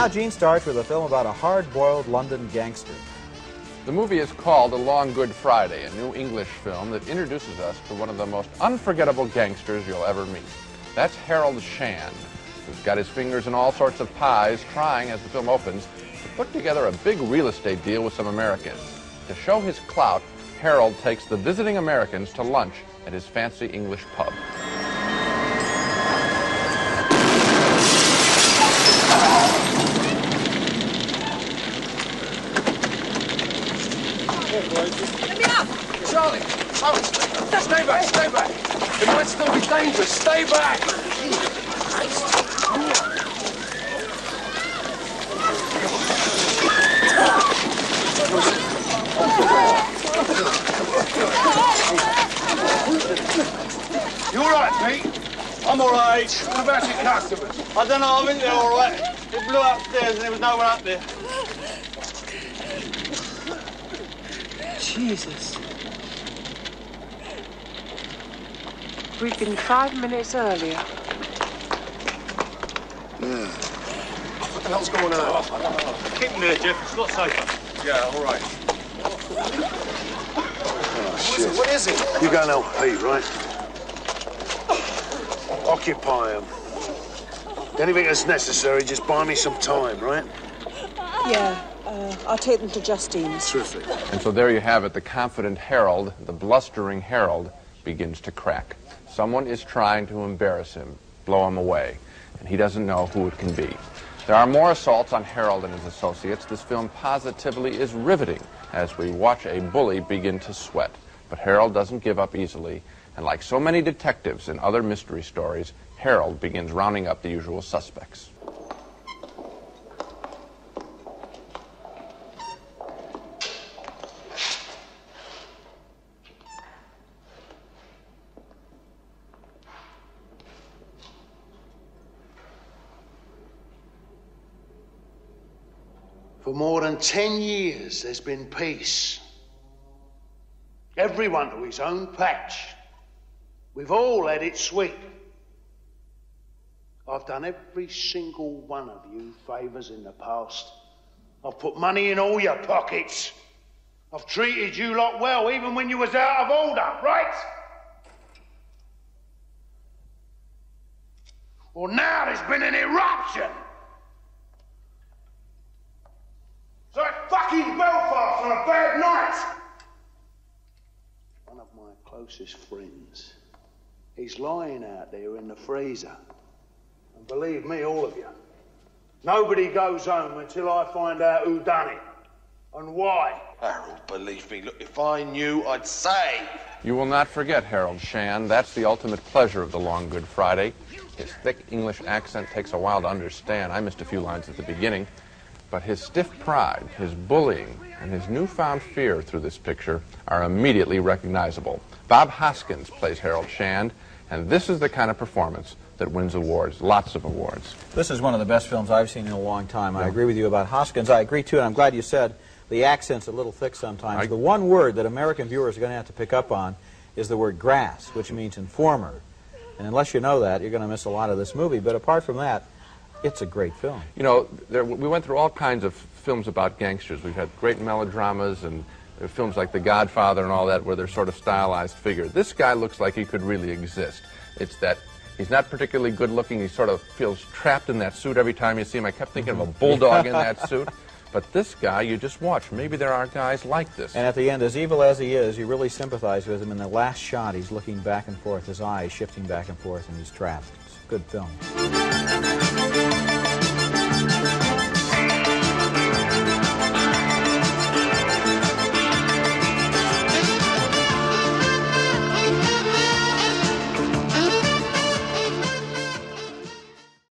now Gene starts with a film about a hard-boiled London gangster. The movie is called A Long Good Friday, a new English film that introduces us to one of the most unforgettable gangsters you'll ever meet. That's Harold Shand, who's got his fingers in all sorts of pies, trying, as the film opens, to put together a big real estate deal with some Americans. To show his clout, Harold takes the visiting Americans to lunch at his fancy English pub. Let me up! Charlie! Charlie! Stay back! Stay back! It might still be dangerous. Stay back! You all right, Pete? I'm all right. What about your customers? I don't know, I think they're all right. It blew upstairs and there was no one up there. Jesus. We've been 5 minutes earlier. What the hell's going on? Keep them there, Jeff. It's not safer. Yeah, all right. Oh, shit. What is it? You go and help Pete, right? Occupy him. Anything that's necessary, just buy me some time, right? Yeah, I'll take them to Justine's. Terrific. And so there you have it. The confident Harold, the blustering Harold, begins to crack. Someone is trying to embarrass him, blow him away, and he doesn't know who it can be. There are more assaults on Harold and his associates. This film positively is riveting as we watch a bully begin to sweat. But Harold doesn't give up easily, and like so many detectives in other mystery stories, Harold begins rounding up the usual suspects. For more than 10 years, there's been peace. Everyone to his own patch. We've all had it sweet. I've done every single one of you favours in the past. I've put money in all your pockets. I've treated you lot well, even when you was out of order, right? Well, now there's been an eruption. It's like fucking Belfast on a bad night. One of my closest friends, he's lying out there in the freezer. And believe me, all of you, nobody goes home until I find out who done it and why. Harold, believe me, look, if I knew, I'd say. You will not forget Harold Shand. That's the ultimate pleasure of The Long Good Friday. His thick English accent takes a while to understand. I missed a few lines at the beginning. But his stiff pride, his bullying, and his newfound fear through this picture are immediately recognizable. Bob Hoskins plays Harold Shand, and this is the kind of performance that wins awards, lots of awards. This is one of the best films I've seen in a long time. I agree with you about Hoskins. I agree, too, and I'm glad you said the accent's a little thick sometimes. The one word that American viewers are going to have to pick up on is the word grass, which means informer. And unless you know that, you're going to miss a lot of this movie. But apart from that, it's a great film. You know, we went through all kinds of films about gangsters. We've had great melodramas and films like The Godfather and all that where they're sort of stylized figures. This guy looks like he could really exist. It's that he's not particularly good looking. He sort of feels trapped in that suit every time you see him. I kept thinking of a bulldog in that suit. But this guy, you just watch. Maybe there are guys like this. And at the end, as evil as he is, you really sympathize with him. In the last shot, he's looking back and forth, his eyes shifting back and forth, and he's trapped. It's a good film.